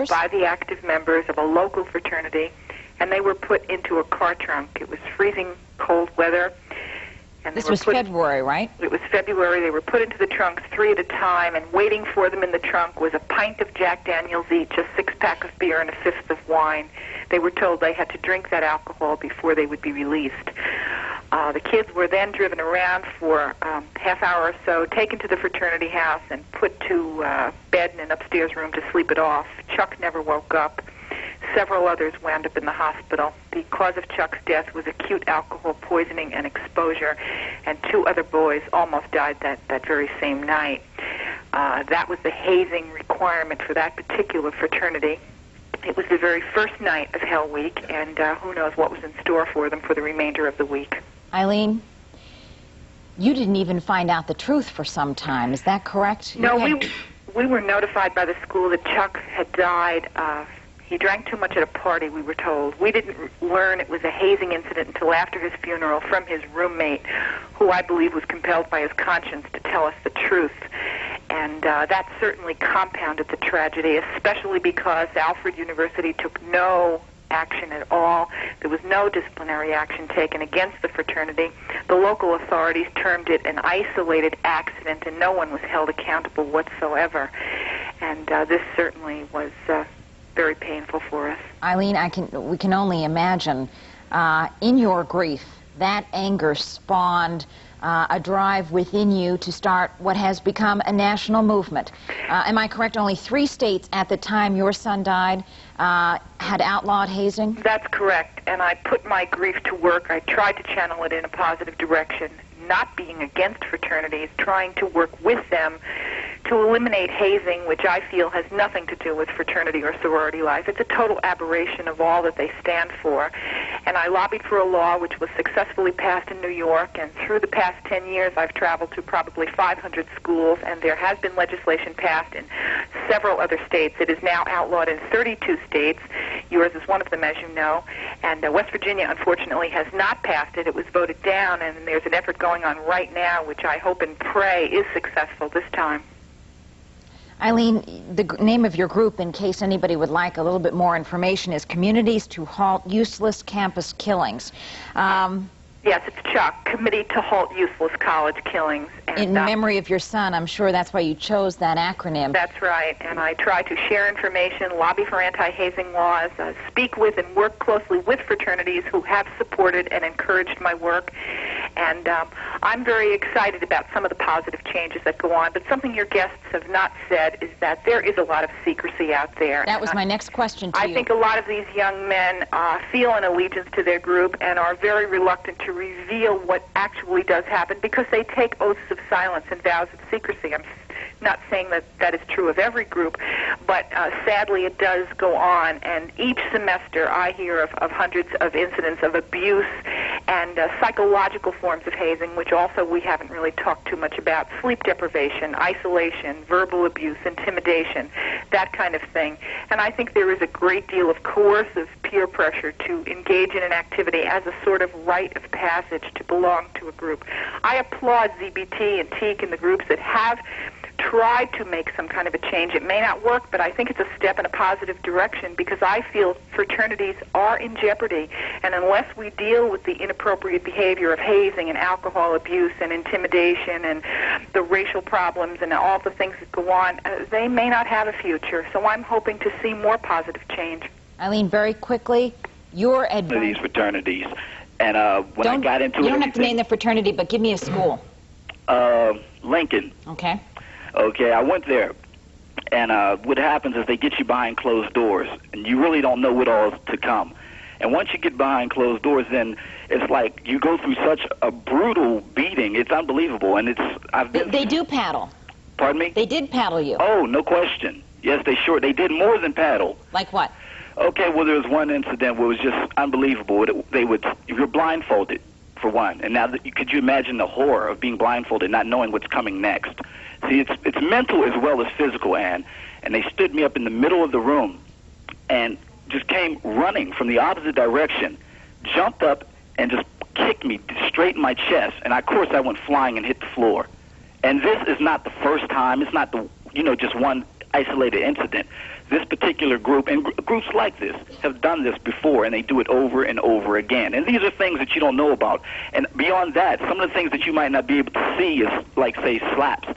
by the active members of a local fraternity, and they were put into a car trunk. It was freezing cold weather. And this was February, right? It was February. They were put into the trunks 3 at a time, and waiting for them in the trunk was a pint of Jack Daniels each, a 6-pack of beer, and a 5th of wine. They were told they had to drink that alcohol before they would be released. The kids were then driven around for half hour or so, taken to the fraternity house, and put to bed in an upstairs room to sleep it off. Chuck never woke up. Several others wound up in the hospital. The cause of Chuck's death was acute alcohol poisoning and exposure, and 2 other boys almost died that very same night. That was the hazing requirement for that particular fraternity. It was the very first night of Hell Week, and who knows what was in store for them for the remainder of the week. Eileen, you didn't even find out the truth for some time. Is that correct? No, we were notified by the school that Chuck had died. He drank too much at a party, we were told. We didn't learn it was a hazing incident until after his funeral from his roommate, who I believe was compelled by his conscience to tell us the truth. And that certainly compounded the tragedy, especially because Alfred University took no action at all. There was no disciplinary action taken against the fraternity. The local authorities termed it an isolated accident, and no one was held accountable whatsoever. And this certainly was very painful for us. Eileen, we can only imagine, in your grief, that anger spawned a drive within you to start what has become a national movement. Am I correct? Only 3 states at the time your son died had outlawed hazing? That's correct, and I put my grief to work. I tried to channel it in a positive direction, not being against fraternities, trying to work with them to eliminate hazing, which I feel has nothing to do with fraternity or sorority life. It's a total aberration of all that they stand for. And I lobbied for a law which was successfully passed in New York, and through the past 10 years I've traveled to probably 500 schools, and there has been legislation passed in several other states. It is now outlawed in 32 states. Yours is one of them, as you know. And West Virginia, unfortunately, has not passed it. It was voted down, and there's an effort going on right now, which I hope and pray is successful this time. Eileen, the name of your group, in case anybody would like a little bit more information, is Communities to Halt Useless Campus Killings. Yes, it's Chuck, Committee to Halt Useless College Killings. And, in memory of your son, I'm sure that's why you chose that acronym. That's right, and I try to share information, lobby for anti-hazing laws, speak with and work closely with fraternities who have supported and encouraged my work. And I'm very excited about some of the positive changes that go on, but something your guests have not said is that there is a lot of secrecy out there. That was my next question to you. I think a lot of these young men feel an allegiance to their group and are very reluctant to reveal what actually does happen because they take oaths of silence and vows of secrecy. I'm not saying that that is true of every group, but sadly it does go on, and each semester I hear of hundreds of incidents of abuse and psychological forms of hazing, which also we haven't really talked too much about: sleep deprivation, isolation, verbal abuse, intimidation, that kind of thing. And I think there is a great deal of coercive peer pressure to engage in an activity as a sort of rite of passage to belong to a group. I applaud ZBT and TEAC and the groups that have tried to make some kind of a change. It may not work, but I think it's a step in a positive direction because I feel fraternities are in jeopardy, and unless we deal with the inappropriate behavior of hazing and alcohol abuse and intimidation and the racial problems and all the things that go on, they may not have a future. So I'm hoping to see more positive change. Eileen, very quickly, your advice. These fraternities, and when I got into it, you don't have to name the fraternity, but give me a school. Lincoln. Okay. Okay, I went there, and what happens is they get you behind closed doors, and you really don't know what all is to come. And once you get behind closed doors, then it's like you go through such a brutal beating. It's unbelievable, and They do paddle. Pardon me? They did paddle you. Oh, no question. Yes, they did more than paddle. Like what? Okay, well, there was one incident where it was just unbelievable. You're blindfolded, for one, and now could you imagine the horror of being blindfolded, not knowing what's coming next? See, it's mental as well as physical, Ann. And they stood me up in the middle of the room and just came running from the opposite direction, jumped up and just kicked me straight in my chest. And, of course, I went flying and hit the floor. And this is not the first time. It's not just one isolated incident. this particular group, and groups like this, have done this before, and they do it over and over again. And these are things that you don't know about. And beyond that, some of the things that you might not be able to see is, like, say, slaps.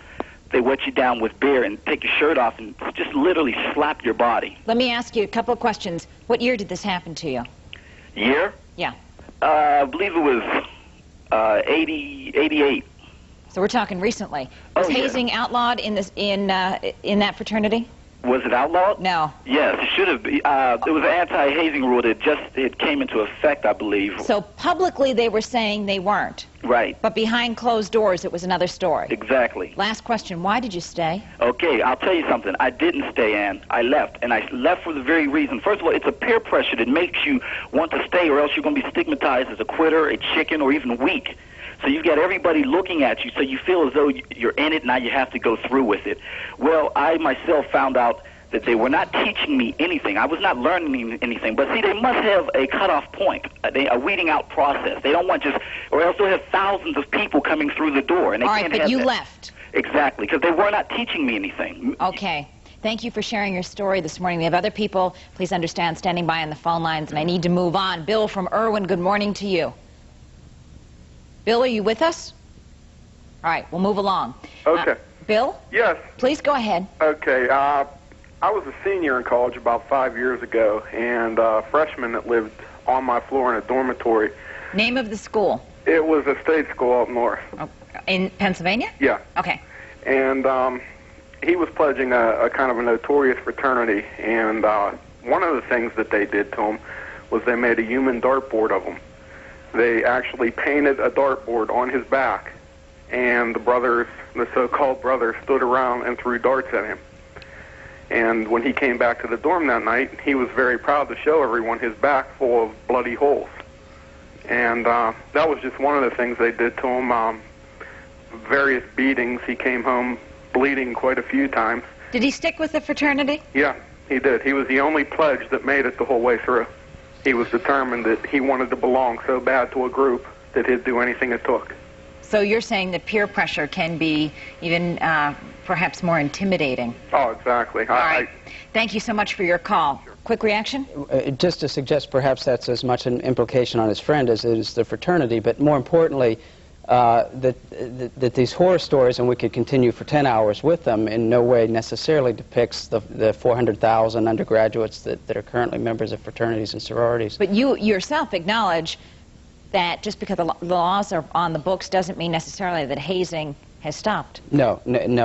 They wet you down with beer and take your shirt off and just literally slap your body. Let me ask you a couple of questions. What year did this happen to you? Year? Yeah. I believe it was 88. So we're talking recently. Was hazing outlawed in that fraternity? Was it outlawed? No. Yes, it should have been. It was an anti-hazing rule that it came into effect, I believe. So publicly they were saying they weren't. Right. But behind closed doors it was another story. Exactly. Last question, why did you stay? Okay, I'll tell you something. I didn't stay, Ann. I left, and I left for the very reason. First of all, it's a peer pressure that makes you want to stay, or else you're going to be stigmatized as a quitter, a chicken, or even weak. So you've got everybody looking at you, so you feel as though you're in it, now you have to go through with it. Well, I myself found out that they were not teaching me anything. I was not learning anything. But see, they must have a cutoff point, a weeding out process. They don't want just, or else they'll have thousands of people coming through the door. And they All right, can't but have you that. left. Exactly, because they were not teaching me anything. Okay. Thank you for sharing your story this morning. We have other people, please understand, standing by on the phone lines, and I need to move on. Bill from Irwin, good morning to you. Bill, are you with us? All right, we'll move along. Okay. Bill? Yes. Please go ahead. Okay. I was a senior in college about 5 years ago, and a freshman that lived on my floor in a dormitory. Name of the school? It was a state school up north. Oh, in Pennsylvania? Yeah. Okay. And he was pledging a kind of a notorious fraternity, and one of the things that they did to him was they made a human dartboard of him. They actually painted a dartboard on his back, and the brothers, the so-called brothers, stood around and threw darts at him. And when he came back to the dorm that night, he was very proud to show everyone his back full of bloody holes. And that was just one of the things they did to him. Various beatings. He came home bleeding quite a few times. Did he stick with the fraternity? Yeah, he did. He was the only pledge that made it the whole way through. He was determined that he wanted to belong so bad to a group that he'd do anything it took. So you're saying that peer pressure can be even perhaps more intimidating. Oh, exactly. All right. Thank you so much for your call. Quick reaction? Just to suggest perhaps that's as much an implication on his friend as it is the fraternity, but more importantly, that these horror stories, and we could continue for 10 hours with them, in no way necessarily depicts the 400,000 undergraduates that are currently members of fraternities and sororities. But you yourself acknowledge that just because the laws are on the books doesn't mean necessarily that hazing has stopped. No.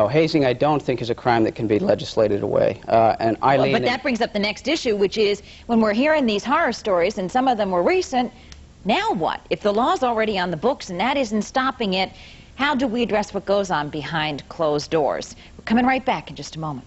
Hazing, I don't think, is a crime that can be legislated away. But that brings up the next issue, which is when we're hearing these horror stories, and some of them were recent, now what? If the law's already on the books and that isn't stopping it, how do we address what goes on behind closed doors? We're coming right back in just a moment.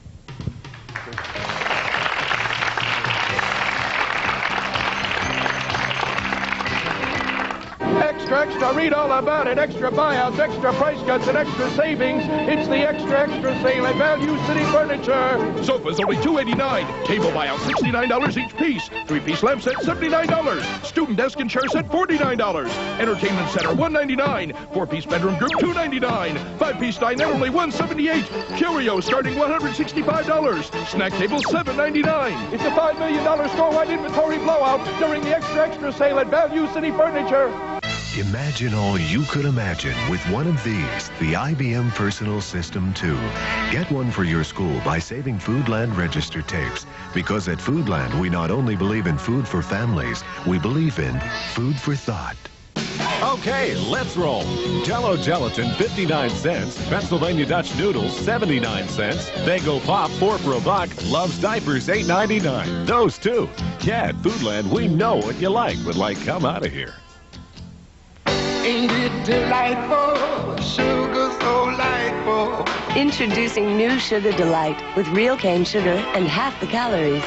Extra, read all about it. Extra buyouts, extra price cuts, and extra savings. It's the extra sale at Value City Furniture. Sofas only $289. Table buyout $69 each piece. 3-piece lamp set $79. Student desk and chair set $49. Entertainment center $199. 4-piece bedroom group $299. 5-piece dinette only $178. Curio starting $165. Snack table $799. It's a $5 million store-wide inventory blowout during the extra sale at Value City Furniture. Imagine all you could imagine with one of these, the IBM Personal System 2. Get one for your school by saving Foodland register tapes. Because at Foodland, we not only believe in food for families, we believe in food for thought. Okay, let's roll. Jell-O gelatin, 59 cents. Pennsylvania Dutch noodles, 79 cents. Fago Pop, 4 for $1. Love's diapers, $8.99. Those two. Yeah, at Foodland, we know what you like, but come out of here. Ain't it delightful? Sugar so delightful. Introducing new Sugar Delight with real cane sugar and half the calories.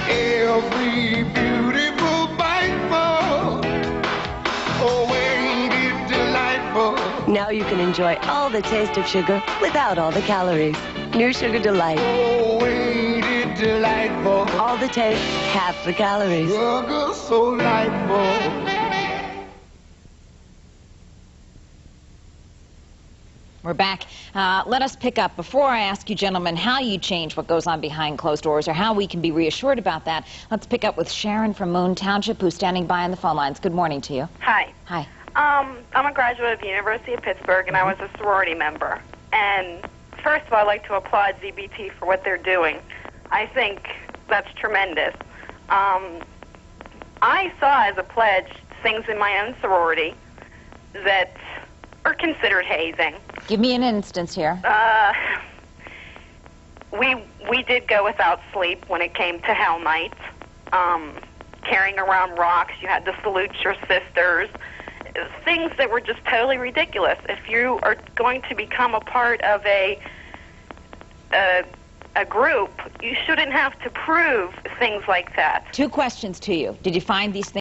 Every beautiful bite more. Oh, ain't it delightful? Now you can enjoy all the taste of sugar without all the calories. New Sugar Delight. Oh, ain't it delightful? All the taste, half the calories. Sugar so delightful. We're back. Let us pick up, before I ask you gentlemen how you change what goes on behind closed doors or how we can be reassured about that, let's pick up with Sharon from Moon Township, who's standing by on the phone lines. Good morning to you. Hi. Hi. I'm a graduate of the University of Pittsburgh, and I was a sorority member. And first of all, I'd like to applaud ZBT for what they're doing. I think that's tremendous. I saw as a pledge things in my own sorority that are considered hazing. Give me an instance here. We did go without sleep when it came to Hell Night. Carrying around rocks, you had to salute your sisters. Things that were just totally ridiculous. If you are going to become a part of a group, you shouldn't have to prove things like that. 2 questions to you. Did you find these things